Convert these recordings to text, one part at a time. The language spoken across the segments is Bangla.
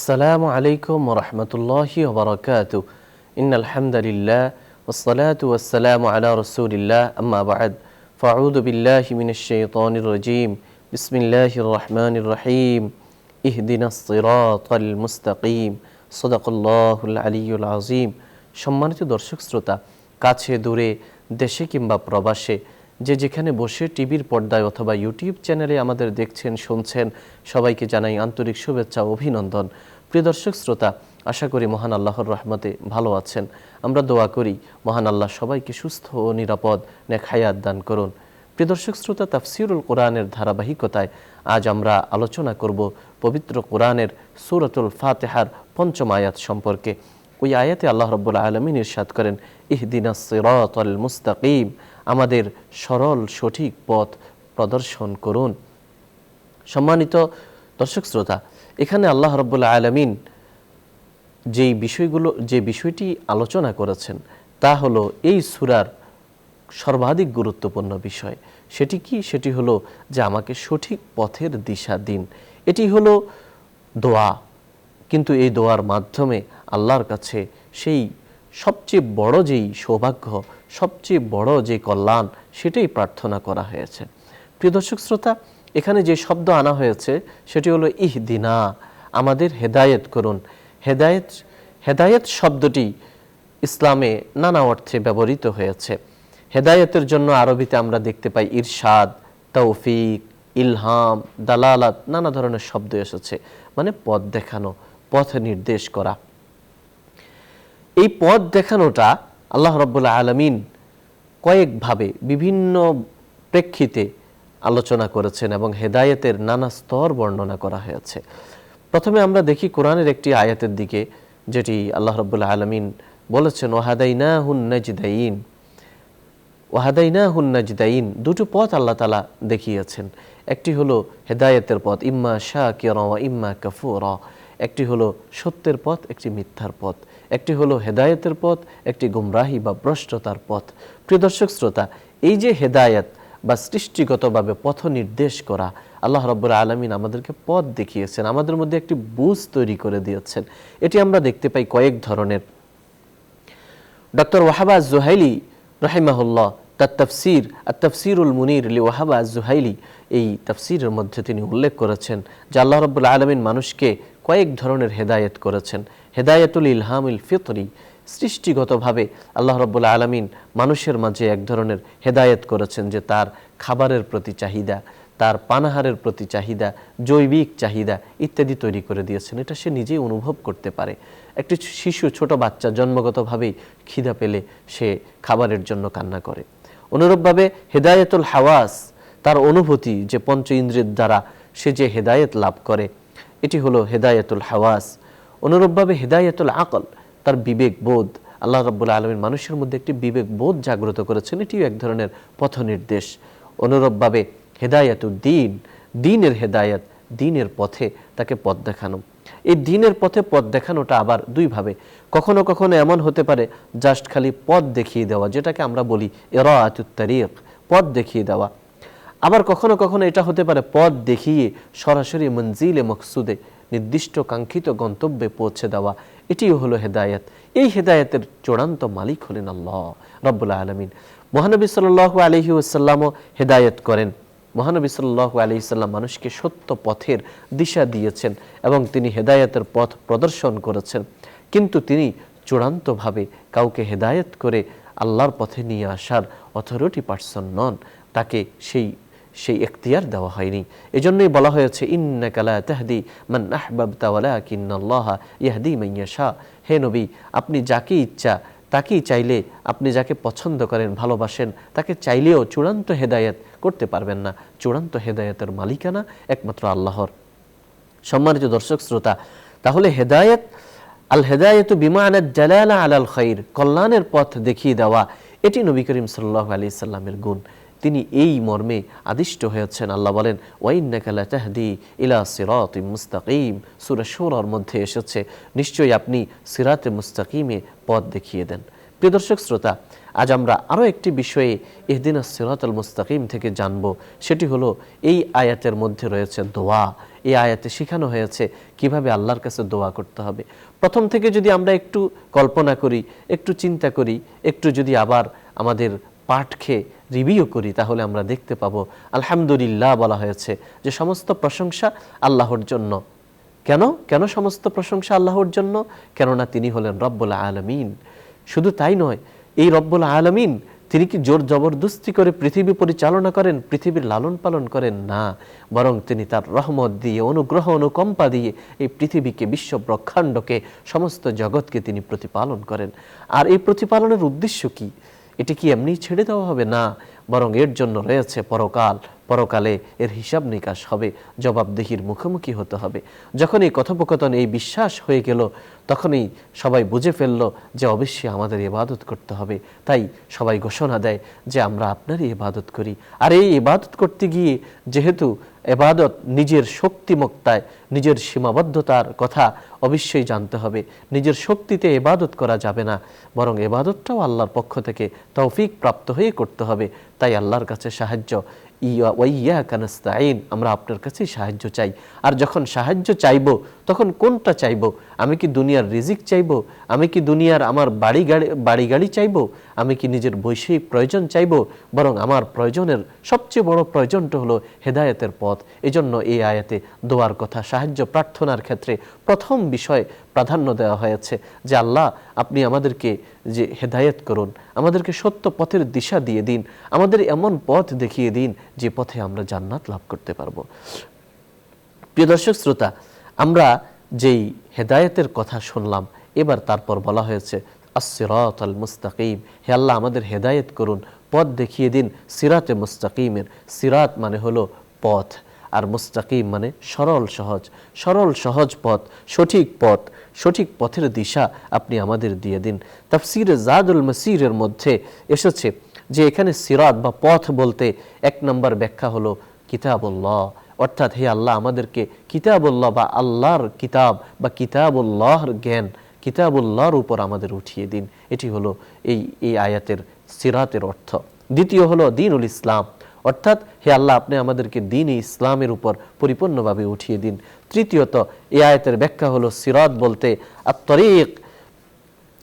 আসসালামু আলাইকুম ওয়া রাহমাতুল্লাহি ওয়া বারাকাতুহু ইন্নাল হামদালিল্লাহ ওয়াস সালাতু ওয়াস সালামু আলা রাসূলিল্লাহ আম্মা বা'দ ফাআউযু বিল্লাহি মিনাশ শাইতানির রাজীম বিসমিল্লাহির রহমানির রহিম ইহদিনাস সিরাতাল মুস্তাকিম সাদাকাল্লাহুল আলিয়্যুল আযীম। সম্মানিত দর্শক শ্রোতা, কাছে দূরে, দেশে কিংবা প্রবাসে, যে যেখানে বসে টিভির পর্দায় অথবা ইউটিউব চ্যানেলে আমাদের দেখছেন, শুনছেন, সবাইকে জানাই আন্তরিক শুভেচ্ছা ও অভিনন্দন। প্রিয় দর্শক শ্রোতা, আশা করি মহান আল্লাহর রহমতে ভালো আছেন। আমরা দোয়া করি মহান আল্লাহ সবাইকে সুস্থ ও নিরাপদ নেক হায়াত দান করুন। প্রিয় দর্শক শ্রোতা, তাফসীরুল কোরআনের ধারাবাহিকতায় আজ আমরা আলোচনা করব পবিত্র কোরআনের সূরাতুল ফাতিহার ৫ম আয়াত সম্পর্কে। ওই আয়াতে আল্লাহ রাব্বুল আলামিন ইরশাদ করেন, ইহদিনাস সিরাতাল মুস্তাকিম, আমাদের সরল সঠিক পথ প্রদর্শন করুন। সম্মানিত দর্শক শ্রোতা, এখানে আল্লাহ রাব্বুল আলামিন যে বিষয়টি আলোচনা করেছেন তা হলো এই সূরার সর্বাধিক গুরুত্বপূর্ণ বিষয়। সেটি কি? সেটি হলো যে আমাকে সঠিক পথের দিশা দিন। এটি হলো দোয়া, কিন্তু এই দোয়ার মাধ্যমে আল্লাহর কাছে সেই সবচেয়ে বড় যেই সৌভাগ্য, সবচেয়ে বড় যে কল্যাণ, সেটাই প্রার্থনা করা হয়েছে। প্রিয় দর্শক শ্রোতা, এখানে যে শব্দ আনা হয়েছে সেটি হলো ইহদিনা, আমাদের হেদায়েত করুন। হেদায়েত শব্দটি ইসলামে নানা অর্থে ব্যবহৃত হয়েছে। হেদায়েতের জন্য আরবিতে আমরা দেখতে পাই ইরশাদ, তৌফিক, ইলহাম, দালালাত, নানা ধরনের শব্দ এসেছে, মানে পথ দেখানো, পথ নির্দেশ করা। এই পথ দেখানোটা আল্লাহ রাব্বুল আলামিন কয়েকভাবে বিভিন্ন প্রেক্ষিতে আলোচনা করেছেন এবং হেদায়েতের নানা স্তর বর্ণনা করা হয়েছে। প্রথমে আমরা দেখি কোরআনের একটি আয়াতের দিকে, যেটি আল্লাহ রাব্বুল আলামিন বলেছেন ওয়াহাদাইনাহুন নাজদাইন। ওয়াহাদাইনাহুন নাজদাইন, দুটো পথ আল্লাহ তাআলা দেখিয়েছেন। একটি হলো হেদায়েতের পথ, ইম্মা শাকিরা ওয়া ইম্মা কাফুরা। একটি হলো সত্যের পথ, একটি মিথ্যার পথ। একটি হলো হেদায়েতের পথ, একটি গুমরাহি বা ভ্রষ্টতার পথ। প্রিয় দর্শক শ্রোতা, এই যে হেদায়েত বা সৃষ্টিগতভাবে পথ নির্দেশ করা, আল্লাহ রাব্বুল আলামিন আমাদেরকে পথ দেখিয়েছেন, আমাদের মধ্যে একটি বুঝ তৈরি করে দিয়েছেন। এটি আমরা দেখতে পাই কয়েক ধরনের। ডক্টর ওয়াহাব আজ-জুহাইলি রাহিমাহুল্লাহ তার তাফসীর আত-তাফসীরুল মুনীর লি ওয়াহাব আজ-জুহাইলি, এই তাফসীরের মধ্যে তিনি উল্লেখ করেছেন যে আল্লাহ রাব্বুল আলামিন মানুষকে কয়েক ধরনের হেদায়েত করেছেন। হেদায়েতুল ইলহামিল ফিতরি, সৃষ্টিগতভাবে আল্লাহ রাব্বুল আলামিন মানুষের মাঝে এক ধরনের হেদায়েত করেছেন যে তার খাবারের প্রতি চাহিদা, তার পানাহারের প্রতি চাহিদা, জৈবিক চাহিদা ইত্যাদি তৈরি করে দিয়েছেন। এটা সে নিজেই অনুভব করতে পারে। একটি শিশু, ছোট বাচ্চা জন্মগতভাবেই খিদা পেলে সে খাবারের জন্য কান্না করে। অনুরূপভাবে হেদায়েতুল হাওয়াস, তার অনুভূতি, যে পঞ্চ ইন্দ্রিয়ের দ্বারা সে যে হেদায়েত লাভ করে, এটি হলো হেদায়েতুল হাওয়াস। অনুরূপভাবে হেদায়েতুল আকল, তার বিবেক বোধ, আল্লাহ রাব্বুল আলামিন মানুষের মধ্যে একটি বিবেক বোধ জাগ্রত করেছেন, এটিও এক ধরনের পথ নির্দেশ। অনুরূপভাবে হেদায়েতুদ দ্বীন, দ্বীনের হেদায়েত, দ্বীনের পথে তাকে পথ দেখানো। এই দ্বীনের পথে পথ দেখানোটা আবার দুইভাবে, কখনো কখনো এমন হতে পারে জাস্ট খালি পথ দেখিয়ে দেওয়া, যেটাকে আমরা বলি ইরাআতুত তারিক, পথ দেখিয়ে দেওয়া। আবার কখনো কখনো এটা হতে পারে পথ দেখিয়ে সরাসরি মঞ্জিলে মকসুদে, নির্দিষ্ট কাঙ্ক্ষিত গন্তব্যে পৌঁছে দেওয়া। এটিও হলো হেদায়েত। এই হেদায়েতের চূড়ান্ত মালিক হলেন আল্লাহ রাব্বুল আলামিন। মহানবী সাল্লাল্লাহু আলাইহি ওয়াসাল্লামও হেদায়েত করেন। মহানবী সাল্লাল্লাহু আলাইহি ওয়াসাল্লাম মানুষকে সত্য পথের দিশা দিয়েছেন এবং তিনি হেদায়েতের পথ প্রদর্শন করেছেন, কিন্তু তিনি চূড়ান্তভাবে কাউকে হেদায়েত করে আল্লাহর পথে নিয়ে আসার অথরিটি পারসন নন, তাকে সেই এখতিয়ার দেওয়া হয়নি। এজন্যই বলা হয়েছে ইন্নাকা লা তাহদি মান আহবাবতা ওয়ালাকিন্নাল্লাহা ইয়াহদি মান ইয়াশা। হে নবী, আপনি যাকে ইচ্ছা তাকেই চাইলে, আপনি যাকে পছন্দ করেন, ভালোবাসেন, তাকে চাইলেও চূড়ান্ত হেদায়েত করতে পারবেন না। চূড়ান্ত হেদায়েতের মালিকানা একমাত্র আল্লাহর। সম্মানিত দর্শক শ্রোতা, তাহলে হেদায়েত, আল হেদায়েতু বিমানা জালালা আলাল খাইর, কল্যাণের পথ দেখিয়ে দেওয়া, এটি নবী করিম সাল্লাল্লাহু আলাইহি সাল্লামের গুণ। তিনি এই মর্মে আদিষ্ট হয়েছেন। আল্লাহ বলেন ওয়াইন্নাকা লাতাহদি ইলা সিরাতিম মুস্তাকিম, সূরা শূরার মধ্যে এসেছে, নিশ্চয়ই আপনি সিরাতে মুস্তাকিমে পথ দেখিয়ে দেন। প্রিয় দর্শক শ্রোতা, আজ আমরা আরও একটি বিষয়ে ইহদিনাস সিরাতাল মুস্তাকিম থেকে জানব। সেটি হলো এই আয়াতের মধ্যে রয়েছে দোয়া। এই আয়াতে শেখানো হয়েছে কিভাবে আল্লাহর কাছে দোয়া করতে হবে। প্রথম থেকে যদি আমরা একটু কল্পনা করি, একটু চিন্তা করি, একটু যদি আবার আমাদের পাঠকে রিভিউ করি, তাহলে আমরা দেখতে পাবো আলহামদুলিল্লাহ বলা হয়েছে যে সমস্ত প্রশংসা আল্লাহর জন্য। কেন কেন সমস্ত প্রশংসা আল্লাহর জন্য? কেননা তিনি হলেন রব্বুল আলামিন। শুধু তাই নয়, এই রব্বুল আলামিন তিনি কি জোর জবরদস্তি করে পৃথিবী পরিচালনা করেন, পৃথিবীর লালন পালন করেন? না, বরং তিনি তার রহমত দিয়ে, অনুগ্রহ অনুকম্পা দিয়ে এই পৃথিবীকে, বিশ্ব ব্রহ্মাণ্ডকে, সমস্ত জগৎকে তিনি প্রতিপালন করেন। আর এই প্রতিপালনের উদ্দেশ্য কি? এটি কি এমনি ছেড়ে দেওয়া হবে? না, বরং এর জন্য রয়েছে পরকাল। পরকালে এর হিসাব নিকাশ হবে, জবাবদিহির মুখোমুখি হতে হবে। যখন এই কথোপকথন, এই বিশ্বাস হয়ে গেল, তখনই সবাই বুঝে ফেলল যে অবশ্যই আমাদের ইবাদত করতে হবে। তাই সবাই ঘোষণা দেয় যে আমরা আপনারই ইবাদত করি। আর এই ইবাদত করতে গিয়ে যেহেতু এবাদত নিজের শক্তিমত্তায়, নিজের সীমাবদ্ধতার কথা অবশ্যই জানতে হবে। নিজের শক্তিতে ইবাদত করা যাবে না, বরং ইবাদতটাও আল্লাহর পক্ষ থেকে তৌফিক প্রাপ্ত হয়ে করতে হবে। তাই আল্লাহর কাছে সাহায্য, ওয়াইয়াকা নাস্তাঈন, আমরা আপনার কাছেই সাহায্য চাই। আর যখন সাহায্য চাইব, তখন কোনটা চাইব? আমি কি দুনিয়ার রিজিক চাইব? আমি কি দুনিয়ার আমার বাড়ি গাড়ি চাইব? আমি কি নিজের বৈষয়িক প্রয়োজন চাইব? বরং আমার প্রয়োজনের সবচেয়ে বড় প্রয়োজনটা হলো হেদায়েতের পথ। এজন্য এই আয়াতে দোয়ার কথা, সাহায্য প্রার্থনার ক্ষেত্রে প্রথম বিষয় প্রাধান্য দেওয়া হয়েছে যে আল্লাহ, আপনি আমাদেরকে যে হেদায়েত করুন, আমাদেরকে সত্য পথের দিশা দিয়ে দিন, আমাদের এমন পথ দেখিয়ে দিন যে পথে আমরা জান্নাত লাভ করতে পারবো। প্রিয় দর্শক শ্রোতা, আমরা যেই হেদায়েতের কথা শুনলাম, এবার তারপর বলা হয়েছে আস-সিরাতাল মুস্তাকিম, হে আল্লাহ আমাদের হেদায়েত করুন, পথ দেখিয়ে দিন সিরাতে মুস্তাকিমের। সিরাত মানে হলো পথ, আর মুস্তাকিম মানে সরল সহজ। সরল সহজ পথ, সঠিক পথ, সঠিক পথের দিশা আপনি আমাদের দিয়ে দিন। তাফসীরে জাদুল মাসিরের মধ্যে এসেছে যে এখানে সিরাত বা পথ বলতে এক নম্বর ব্যাখ্যা হলো কিতাবুল্লাহ, অর্থাৎ হে আল্লাহ আমাদেরকে কিতাবুল্লাহ বা আল্লাহর কিতাব বা কিতাবুল্লাহর জ্ঞান, কিতাবুল্লাহর উপর আমাদের উঠিয়ে দিন। এটি হলো এই আয়াতের সিরাতের অর্থ। দ্বিতীয় হলো দ্বীনুল ইসলাম, অর্থাৎ হে আল্লাহ আপনি আমাদেরকে দ্বীন-ই ইসলামের উপর পরিপূর্ণভাবে উঠিয়ে দিন। তৃতীয়ত এই আয়াতের ব্যাখ্যা হলো সিরাত বলতে আত-তরিক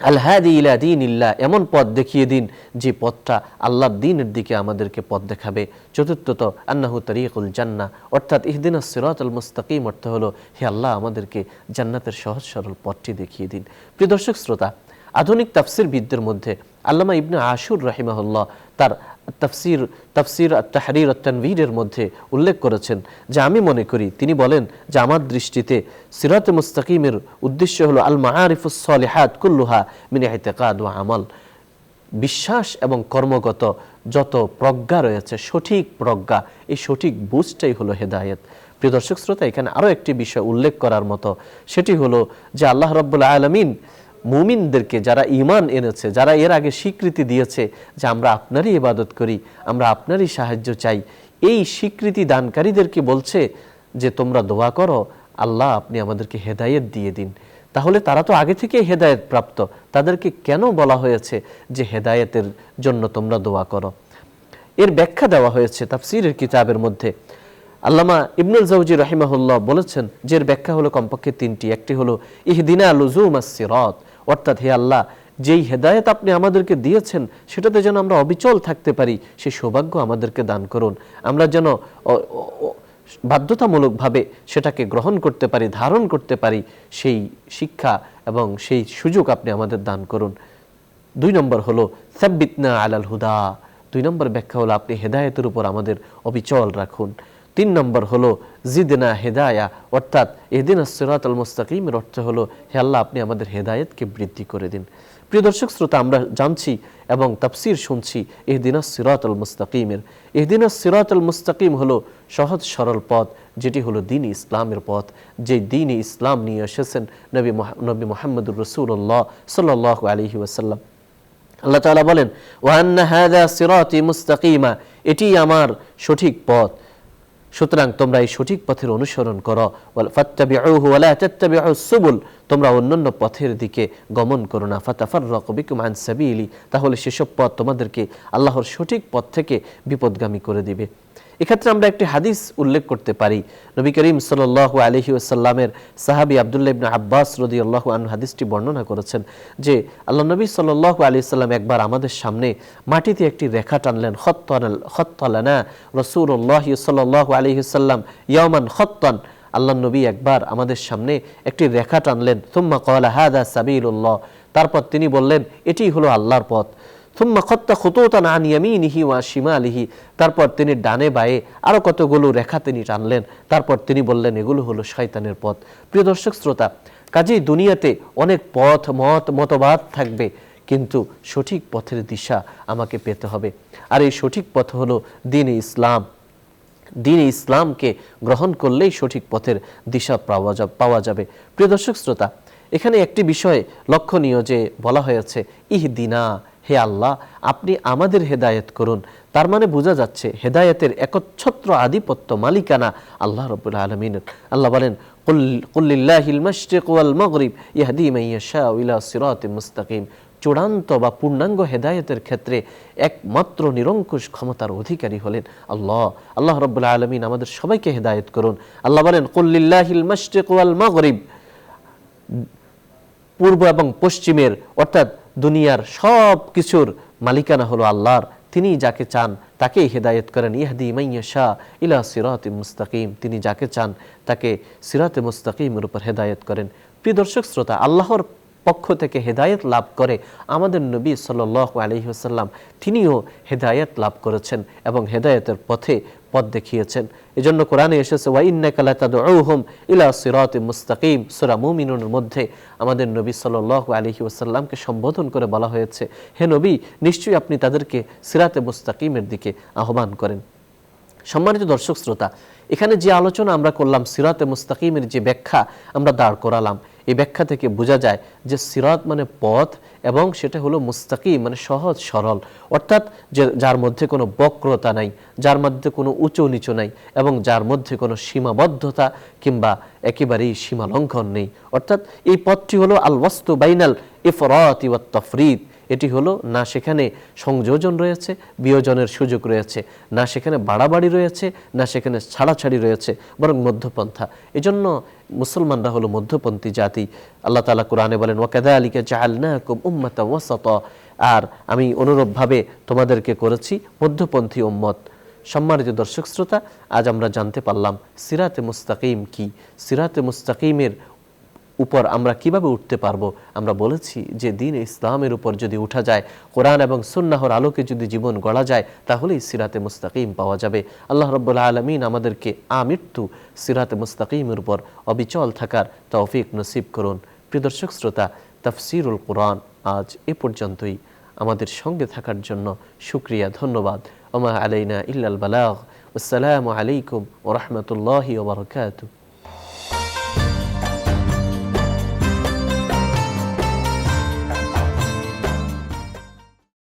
আল-হাদি ইলা দীনিল্লাহ, এমন পথ দেখিয়ে দিন যে পথটা আল্লাহর দ্বীনের দিকে আমাদেরকে পথ দেখাবে। চতুর্থত আন্নাহু তারিকুল জান্নাহ, অর্থাৎ ইহদিনাস সিরাতাল মুস্তাকিম অর্থ হলো হে আল্লাহ আমাদেরকে জান্নাতের সহজ সরল পথটি দেখিয়ে দিন। প্রিয় দর্শক শ্রোতা, আধুনিক তাফসীরবিদদের মধ্যে আল্লামা ইবনে আশুর রাহিমাহুল্লাহ তার তাফসীর আত-তাহরীর আত-তানবীরের মধ্যে উল্লেখ করেছেন যে আমি মনে করি, তিনি বলেন যে আমার দৃষ্টিতে সিরাতে মুস্তাকিমের উদ্দেশ্য হলো আল মাআরিফুস সালিহাত কুল্লুহা মিন ইতিকাদ ওয়া আমল, বিশ্বাস এবং কর্মগত যত প্রজ্ঞা রয়েছে, সঠিক প্রজ্ঞা, এই সঠিক বুঝটাই হলো হেদায়েত। প্রিয় দর্শক শ্রোতা, এখানে আরও একটি বিষয় উল্লেখ করার মতো, সেটি হলো যে আল্লাহ রাব্বুল আলামিন মুমিনদেরকে, যারা ঈমান এনেছে, যারা এর আগে স্বীকৃতি দিয়েছে যে আমরা আপনারই ইবাদত করি, আমরা আপনারই সাহায্য চাই, এই স্বীকৃতি দানকারীদেরকে বলছে যে তোমরা দোয়া করো, আল্লাহ আপনি আমাদেরকে হেদায়েত দিয়ে দিন। তাহলে তারা তো আগে থেকেই হেদায়েত প্রাপ্ত, তাদেরকে কেন বলা হয়েছে যে হেদায়েতের জন্য তোমরা দোয়া করো? এর ব্যাখ্যা দেওয়া হয়েছে তাফসীরের কিতাবের মধ্যে। আল্লামা ইবনুল জাওজি রাহিমাহুল্লাহ বলেছেন যে এর ব্যাখ্যা হলো কমপক্ষে তিনটি। একটি হলো ইহদিনা লুজুমাস সিরাত, অর্থাৎ হে আল্লাহ যেই হেদায়েত আপনি আমাদেরকে দিয়েছেন সেটাতে যেন আমরা অবিচল থাকতে পারি, সেই সৌভাগ্য আমাদেরকে দান করুন। আমরা যেন বাধ্যতামূলকভাবে সেটাকে গ্রহণ করতে পারি, ধারণ করতে পারি, সেই শিক্ষা এবং সেই সুযোগ আপনি আমাদের দান করুন। 2 নম্বর হলো সাব্বিতনা আলাল হুদা, 2 নম্বর ব্যাখ্যা হলো আপনি হেদায়েতের উপর আমাদের অবিচল রাখুন। 3 নম্বর হলো জিদনা হেদায়া, অর্থাৎ ইহদিনাস সিরাতাল মুস্তাকিমের অর্থ হলো হে আল্লাহ আপনি আমাদের হেদায়েতকে বৃদ্ধি করে দিন। প্রিয় দর্শক শ্রোতা, আমরা জানছি এবং তাফসীর শুনছি ইহদিনাস সিরাতাল মুস্তাকিমের। ইহদিনাস সিরাতাল মুস্তাকিম হলো সহজ সরল পথ, যেটি হলো দ্বীন ইসলামের পথ, যে দ্বীন ইসলাম নিয়ে এসেছেন নবী মুহাম্মদুর রাসূলুল্লাহ সাল্লাল্লাহু আলাইহি ওয়াসাল্লাম। আল্লাহ তাআলা বলেন ওয়া আন্না হাযা সিরাতি মুস্তাকিমা, এটি আমার সঠিক পথ। সুতরাং তোমরা এই সঠিক পথের অনুসরণ করো, ফাত্তাবিউহু ওয়া লা তাত্তাবিউস সুবুল, তোমরা অন্যান্য পথের দিকে গমন করো না, ফাতাফাররাকু বিকুম আন সাবিলি, তাহলে সেসব পথ তোমাদেরকে আল্লাহর সঠিক পথ থেকে বিপদগামী করে দিবে। এক্ষেত্রে আমরা একটি হাদিস উল্লেখ করতে পারি। নবী করিম সাল্লাল্লাহু আলাইহি ওয়াসাল্লামের সাহাবী আব্দুল্লাহ ইবনে আব্বাস রাদিয়াল্লাহু আনহু হাদিসটি বর্ণনা করেছেন যে আল্লাহ নবী সাল্লাল্লাহু আলাইহি সাল্লাম একবার আমাদের সামনে মাটিতে একটি রেখা টানলেন। খত্তালানা রাসূলুল্লাহ সাল্লাল্লাহু আলাইহি ওয়াসাল্লাম ইয়াওমান খত্তান, আল্লাহ নবী একবার আমাদের সামনে একটি রেখা টানলেন। থুম্মা ক্বালা হাযা সাবিলুল্লাহ, তারপর তিনি বললেন এটিই হলো আল্লাহর পথ। থুম্মা খত্তা খুতুতান আন ইয়ামিনিহি ওয়া শিমালিহি, তারপর তিনি ডানে বায়ে আরো কতগুলো রেখা তিনি টানলেন। তারপর তিনি বললেন এগুলো হলো শয়তানের পথ। প্রিয় দর্শক শ্রোতা, কাজেই দুনিয়াতে অনেক পথ মতবাদ থাকবে, কিন্তু সঠিক পথের দিশা আমাকে পেতে হবে। আর এই সঠিক পথ হলো দ্বীন ইসলাম। দ্বীন ইসলামকে গ্রহণ করলেই সঠিক পথের দিশা পাওয়া যাবে। প্রিয় দর্শক শ্রোতা, এখানে একটি বিষয় লক্ষণীয় যে বলা হয়েছে ইহদিনা, হে আল্লাহ আপনি আমাদের হেদায়েত করুন। তার মানে বোঝা যাচ্ছে হেদায়েতের একচ্ছত্র আধিপত্য মালিকানা আল্লাহ রাব্বুল আলামিনের। আল্লাহ বলেন কুল লিল্লাহিল মাশরিক ওয়াল মাগরিব ইয়াহদি মান ইয়াশাউ ইলা সিরাতিম মুস্তাকিম, চূড়ান্ত বা পূর্ণাঙ্গ হেদায়েতের ক্ষেত্রে একমাত্র নিরঙ্কুশ ক্ষমতার অধিকারী হলেন আল্লাহ। আল্লাহ রাব্বুল আলামিন আমাদের সবাইকে হেদায়েত করুন। আল্লাহ বলেন কুল লিল্লাহিল মাশরিক ওয়াল মাগরিব, পূর্ব এবং পশ্চিমের অর্থাৎ দুনিয়ার সব কিছুর মালিকানা হলো আল্লাহর। তিনি যাকে চান তাকেই হেদায়েত করেন। ইয়াহদি মান ইয়াশা ইলা সিরাতিম মুস্তাকিম, তিনি যাকে চান তাকে সিরাতে মুস্তাকিমের উপর হেদায়েত করেন। প্রিয় দর্শক শ্রোতা, আল্লাহর পক্ষ থেকে হেদায়েত লাভ করে আমাদের নবী সাল্লাল্লাহু আলাইহি ওয়াসাল্লাম, তিনিও হেদায়েত লাভ করেছেন এবং হেদায়েতের পথ দেখিয়েছেন। এজন্য কোরআনে এসেছে ওয়া ইন্নাকা লাতাদউহুম ইলা সিরাতিম মুস্তাকিম। সূরা মুমিনুনের মধ্যে আমাদের নবী সাল্লাল্লাহু আলাইহি ওয়াসাল্লামকে সম্বোধন করে বলা হয়েছে, হে নবী নিশ্চয়ই আপনি তাদেরকে সিরাতে মুস্তাকিমের দিকে আহ্বান করেন। সম্মানিত দর্শক শ্রোতা, এখানে যে আলোচনা আমরা করলাম, সিরাতে মুস্তাকিমের যে ব্যাখ্যা আমরা দাঁড় করালাম, এই ব্যাখ্যা থেকে বোঝা যায় যে সিরাত মানে পথ এবং সেটা হলো মুস্তাকিম মানে সহজ সরল, অর্থাৎ যার মধ্যে কোনো বক্রতা নাই, যার মধ্যে কোনো উঁচু নিচু নাই এবং যার মধ্যে কোনো সীমাবদ্ধতা কিংবা একেবারেই সীমা লঙ্ঘন নেই। অর্থাৎ এই পথটি হলো আল ওয়াসতু বাইনাল ইফরাতি ওয়াত তাফরিদ, এটি হলো না সেখানে সংযোজন রয়েছে, বিয়োজনের সুযোগ রয়েছে, না সেখানে বাড়াবাড়ি রয়েছে, না সেখানে ছাড়াছাড়ি রয়েছে, বরং মধ্যপন্থা। এজন্য মুসলমানরা হলো মধ্যপন্থী জাতি। আল্লাহ তাআলা কোরআনে বলেন ওয়াকাযালিকা জাআলনাকুম উম্মাতান ওয়াসাতা, আর আমি অনুরূপভাবে তোমাদেরকে করেছি মধ্যপন্থী উম্মত। সম্মানিত দর্শক শ্রোতা, আজ আমরা জানতে পারলাম সিরাতে মুস্তাকিম কি, সিরাতে মুস্তাকিমের উপর আমরা কিভাবে উঠতে পারবো। আমরা বলেছি যে দ্বীন ইসলামের উপর যদি উঠা যায়, কোরআন এবং সুন্নাহর আলোকে যদি জীবন গড়া যায়, তাহলেই সিরাতে মুস্তাকিম পাওয়া যাবে। আল্লাহ রাব্বুল আলামিন আমাদেরকে আমৃত্যু সিরাতে মুস্তাকিমের উপর অবিচল থাকার তৌফিক নসিব করুন। প্রিয় দর্শক শ্রোতা, তাফসীরুল কুরআন আজ এ পর্যন্তই। আমাদের সঙ্গে থাকার জন্য শুকরিয়া, ধন্যবাদ। ওমা আলাইনা ইল্লাল বালাগ। আসসালামু আলাইকুম ওয়া রাহমাতুল্লাহি ওয়া বারাকাতুহু।